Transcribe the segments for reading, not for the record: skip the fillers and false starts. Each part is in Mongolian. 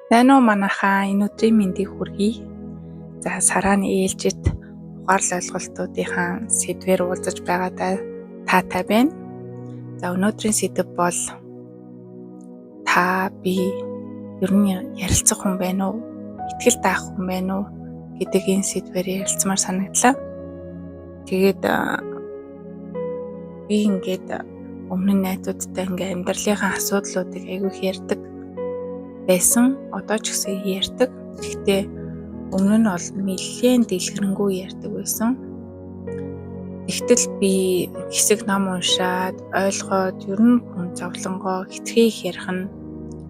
Сайн уу манайхаа энэ өдрийн мэндийг хүргэе. За сарааны ээлжит ухаал ойлголтуудынхаа сэдвээр уулзаж байгаадаа таатай байна. За өнөөдрийн сэдэв бол та би ер нь ярилцах хүн байна уу? Итгэл даах хүн байна уу гэдэг энэ сэдвээр ярилцмаар санагдлаа. Тэгээд би ингээд өмнө нь найзуудтай ингээд амьдралынхаа асуудлуудыг аягүй их ярьдаг байсан. Одоо ч гэсэн ярьдаг. Гэхдээ өмнө нь бол нэлээд дэлгэрэнгүй ярьдаг байсан. Тэгтэл би хэсэг ном уншаад ойлгоод ер нь хүн зовлонгоо хэтэрхий их ярих нь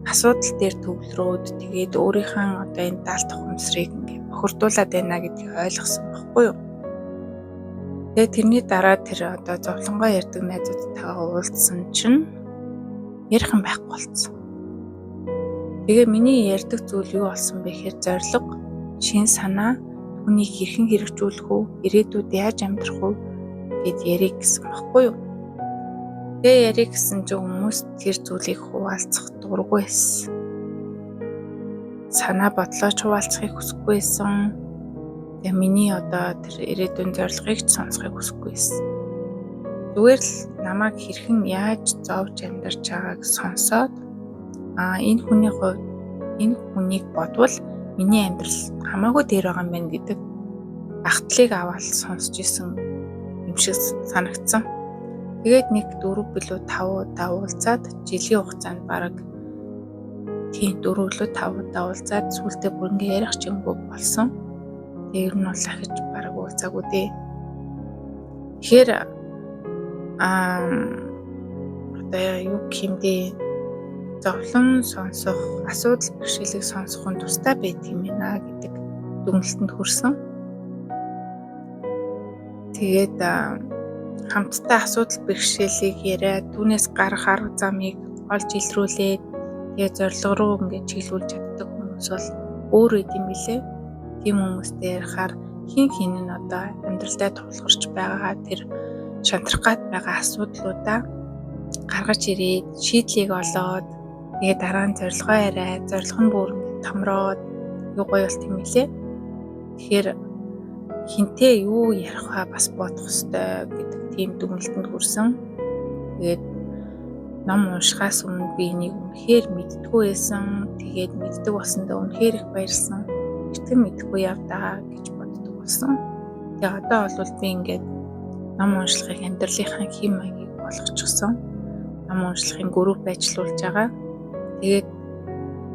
асуудал дээр төвлөрөөд тэгээд өөрийнхөө одоо энэ даалт ухамсарыг ингээд бохирдуулаад байна гэдгийг ойлгосон байхгүй юу? Тэгээд тэрний дараа тэр одоо зовлонгоо ярьдаг найзуудтайгаа уулзсан чинь ярих юм байхгүй болсон. Тэгээ миний ярьдаг зүйл юу болсон бэ гэхээр зорилго, шин санаа, түүнийг хэрхэн хэрэгжүүлэх үү, ирээдүйд яаж амьдрах үү гэд ярих гэсэн баггүй юу. Тэгээ ярих гэсэн чинь хүмүүс тэр зүйлийг хуваалцах дургүй байсан. Санаа бодлооч хуваалцахыг хүсэхгүй байсан. Тэгээ миний одоо тэр ирээдүйн зорилгыг ч сонсохыг хүсэхгүй байсан. Зүгээр л намайг хэрхэн яаж зовж амьдарч байгааг сонсоод энэ хүний хувьд энэ хүнийг бодвол миний амьдрал хамаагүй дээр байгаа юм байна гэдэг багтлыг аваад сонсч исэн юм шиг санагдсан. Тэгээд нэг 4 билүү 5 удаа уулзаад жилийн хугацаанд бараг тийм 4 билүү 5 удаа уулзаад сүүлдээ бүр ингээ ярих чимгүй болсон. Тэр нь бол ахиж бараг уулзаагүй дээ. Тэгэхээр одоо юу гэмдээ зовлон сонсох, асуудал бэрхшээлийг сонсох нь тустай байдаг юм байна гэдэг дүгнэлтэнд хүрсэн. Тэгээд хамтдаа асуудал бэрхшээлийг яриад түүнээс гарах арга замыг олж илрүүлээд тэгээд зорилго руу ингээд чиглүүлж чаддаг хүмүүс бол өөр үед юм билээ. Тийм хүмүүстэй ярихаар хин нь одоо амьдралдаа тулгарч байгаа тэр шантрах гад байгаа асуудлуудаа гаргаж ирээд шийдлийг олоод тэгээд дараа нь зорилгоо яриад зорилго нь бүр томроод юу гоё болт юм билээ. Тэгэхээр хинтээ юу ярих вэ бас бодох ёстой гэдэг тийм дүгнэлтэнд хүрсэн. Тэгээд ном уншихаас өмнө би энийг үнэхээр мэддэггүй байсан. Тэгээд мэддэг болсондоо үнэхээр их баярлсан. Эртхэн мэдхгүй явдаа гэж боддог болсон. Тэгээд одоо бол би ингээд ном уншлахыг амьдралынхаа хэм маягийг болгочихсон. Ном уншлахын групп ажиллуулж байгаа. Тэгээд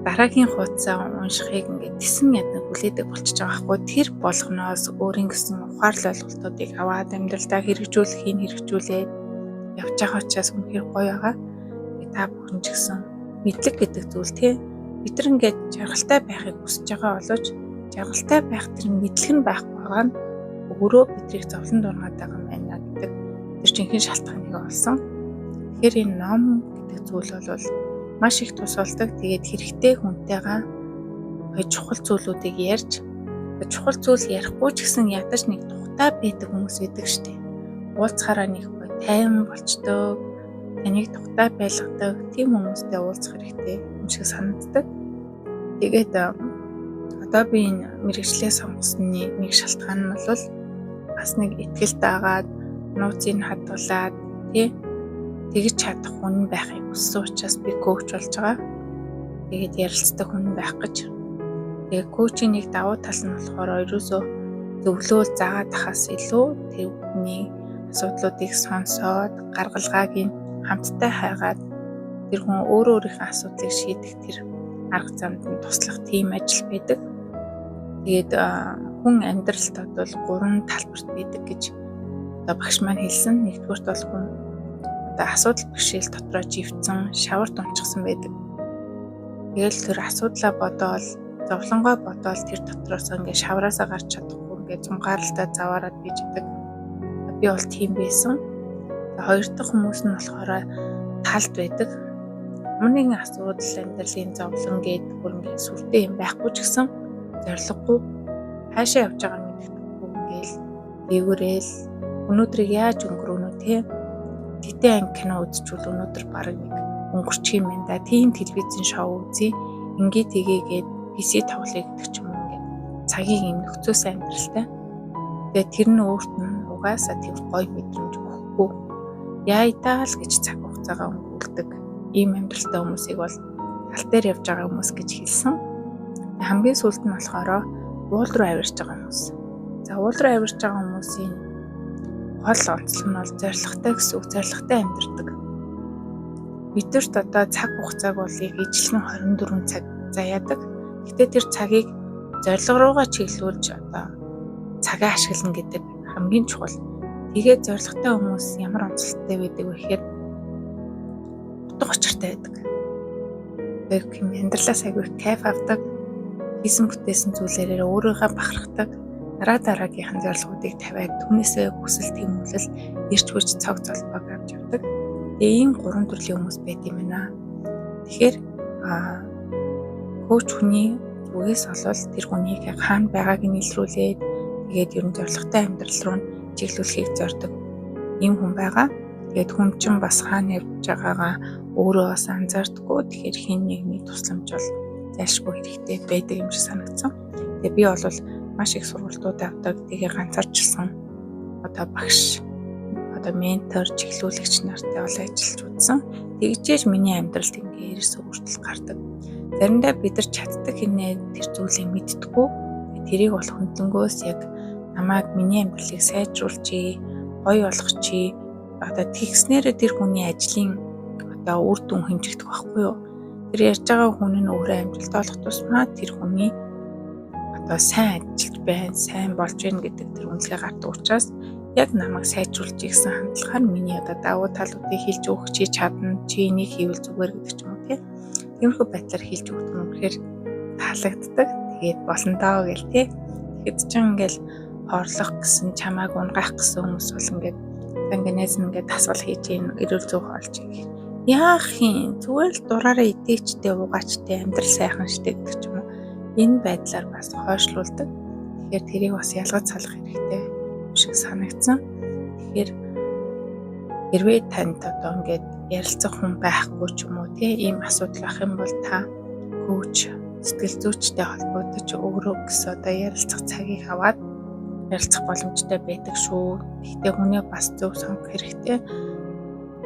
дараагийн хуудасаа уншихыг ингээд тесэн яднаг хүлээдэг болчихж байгаа хгүй. Тэр болгоноос өөрийн гэсэн ухаал ойлголтуудыг аваад амьдралдаа хэрэгжүүлээд явж байгаа учраас үнэхээр гоё байгаа. Та бүхэн ч гэсэн мэдлэг гэдэг зүйл тий. Бид нар ингээд жаргалтай байхыг хүсэж байгаа боловч жаргалтай байх тэр мэдлэг нь байхгүй байгаа нь өөрөө бидрийг зовлонд оргаад байгаа юм байна гэдэг тэр жинхэнэ шалтгаан нэг болсон. Тэгэхээр энэ ном гэдэг зүйл бол маш их тусалдаг. Тэгээд хэрэгтэй хүнтэйгээ чухал зүйлүүдийг ярьж чухал зүйл ярихгүй ч гэсэн ядаж нэг тухтай байдаг хүмүүс байдаг шүү дээ. Уулзахаараа нэг тайван болчдөг, таныг тухтай байлгадаг тийм хүмүүстэй уулзах хэрэгтэй юм шиг санагддаг. Тэгээд одоо би энэ мэргэжлээ сонгосны нэг шалтгаан нь бол бас нэг ихтгэл дагаад нууцыг хадгалаад тэгж чадах хүн байхыг хүссэн учраас би коуч болж байгаа. Тэгээд ярилцдаг хүн байх гэж. Тэгээд коучийн нэг давуу тал нь болохоор ерөөсөө зөвлөөл заагаад тахаас илүү тэр хүний асуудлуудыг сонсоод гаргалгааг нь хамтдаа хайгаад тэр хүн өөрийнхөө асуудлыг шийдэх тэр арга замд нь туслах тийм ажил байдаг. Тэгээд хүн амьдралд бол 3 талбарт байдаг гэж одоо багш маань хэлсэн. Нэгдүгürt бол хүн одоо асуудал бэрхшээл дотроо живцэн шаварт унчихсан байдаг. Тэгэл тэр асуудлаа бодоол, зовлонгоо бодоол тэр дотроос ингээ шавраасаа гарч чадахгүй ингээ зунгаарлалтаа заваараад бийж идэг. Би бол тийм байсан. Хоёр дахь хүмүүс нь болохоор талд байдаг. Өмнө нэг асуудал амьдралын зовлон гэдэг бүр ингээ сүртэй юм байхгүй ч гэсэн зориггүй хаашаа явж байгааг мэддэхгүй ингээл дээгүүрэл өнөөдрийг яаж өнгөрөөнө те Тэтэ анги кино үзчихвэл өнөөдөр баг нэг өнгөрчих юм байна да. Тийм телевизэн шоу үзье. Ингээ тэгээгээд PC тоглоё гэдэг ч юм уу ингээд цагийг юм нөхцөөс амьдралтай. Тэгээд тэр нь өөрт нь угаасаа тийм гоё мэдрэмж өгөхгүй. Яйдаа л гэж цаг хугацаагаа өнгөрүүлдэг ийм амьдралтай хүмүүсийг бол тал дээр явж байгаа хүмүүс гэж хэлсэн. Хамгийн сүүлд нь болохоор уул руу авирч байгаа хүмүүс. За уул руу авирч байгаа хүмүүсийн гол онцлог нь бол зоригтой гэсэн үг, зоригтой амьдардаг. Бидэрт одоо цаг хугацааг бол ижлэн 24 цаг заяадаг. Гэтэ тэр цагийг зориг руугаа чиглүүлж одоо цагаа ашиглана гэдэг хамгийн чухал. Тэгээд зоригтой хүмүүс ямар онцлогтой байдаг вэ гэхээр утга учиртай байдаг. Тэр амьдралаас айгүй кайф авдаг, хийсэн бүтээсэн зүйлээрээ өөрийгөө бахархдаг, дараагийнхын зорилгоодыг тавиад түүнээсээ хүсэл тэмүүлэл ирч хүч цаг золбоог авч явдаг. Тэгээ ийм 3 төрлийн хүмүүс байт юм байна. Тэгэхээр коуч хүний зүгээс олвол тэр хүнийг хаана байгааг нь илрүүлээд тэгээд ер нь зорилготой амьдрал руу чиглүүлэхийг зорддог ийм хүн байгаа. Тэгээд хүн чинь бас хаана явж байгаагаа өөрөө бас анзаардаггүй. Тэгэхээр хин нэгний тусламж бол зайлшгүй хэрэгтэй байдаг юм шиг санагдсан. Тэгээд би бол маш их сургалтууд авдаг. Тэгээ ганцаарчилсан одоо багш, одоо ментор, чиглүүлэгч нартай бол ажиллаж үзсэн. Тэгжээж миний амьдралд ингээ ерөөсөө өөрчлөлт гардаг. Заримдаа бид нар чаддаг хинээ тэр зүйлийг мэддэггүй. Тэрийг бол хөндлөнгөөс яг намайг миний амьдралыг сайжруулчих, гоё болгочих. Одоо тэгснээрээ тэр хүний ажлын одоо үр дүн хэмжигдэх байхгүй юу? Тэр ярьж байгаа хүн нь өөрөө амжилт олох тусмаа тэр хүний одоо сайн ажиллаж байна, сайн болж байна гэдэг тэр үнэлгээ гардаг учраас яг намайг сайжруулж гэсэн хандлагаар миний одоо давуу талуудыг хэлж өгөх чи чадна, чи энийг хийвэл зүгээр гэдэг ч юм уу тийм. Тиймэрхүү байдлаар хэлж өгдөг нь үнэхээр таалагддаг. Тэгээд болно доо гэл тий. Тэгэхэд ч ингээл хорлох гэсэн чамааг унгаах гэсэн хүмүүс бол ингээд организм ингээд дасгал хийж ийн эрүүл зүй хоолж ийн. Яах юм? Зүгээр л дураараа идэвчтэй угаачтай амьдрал сайхан штэ гэдэг ч юм уу. Энэ байдлаар бас хойшлуулдаг. Тэгэхээр тэрийг бас ялгаж салах хэрэгтэй шиг санагдсан. Тэгэхээр хэрвээ танд одоо ингээд ярилцах хүн байхгүй ч юм уу тийм ийм асуудал ах юм бол та коуч, сэтгэл зүйчтэй холбогдож өөрөө гэсэн одоо ярилцах цагийг аваад ярилцах боломжтой байдаг шүү. Гэхдээ хүний бас зөв сонгох хэрэгтэй.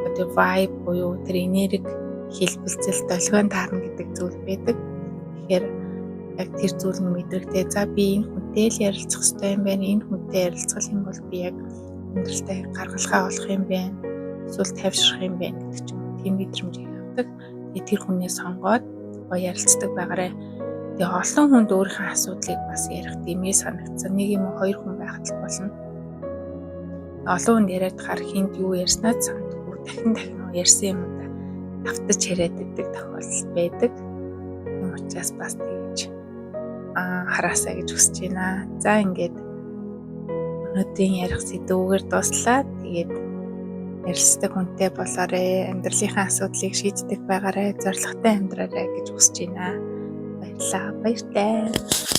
Одоо vibe буюу тэр энерги хэлбэлцэл долгион таарна гэдэг зүйл байдаг. Тэгэхээр яг тэр зүйл нь мэдрэгдээ. За би энэ хүнтэй л ярилцах хэрэгтэй юм байна. Энэ хүнтэй ярилцах юм бол би яг амьдралдаа гаргалгаа олох юм байна. Эсвэл тайвшрах юм байна гэдэг ч юм. Тийм мэдрэмжийг авдаг. Тэгээ тэр хүнээ сонгоод гоё ярилцдаг байгаарай. Тэгээ олон хүнд өөрийнхөө асуудлыг бас ярих димээ санагдсан. Нэг юм уу 2 хүн байхад л болно. Олон хүнд яриад хар хинт юу ярьснаа санагдахгүй. Дахин ярьсан юм да автаж яриад байдаг тохиолдол байдаг. Юм учраас бас тэгж хараасаа гэж хүсэж байна. За ингээд өнөөдрийн ярих сэдвүүгээр дуслаа. Тэгээд ярилцдаг хүнтэй болоорой, амьдралынхаа асуудлыг шийддэг байгаарай, зоригтой амьдраарай гэж хүсэж байна. Баярлалаа. Баяртай.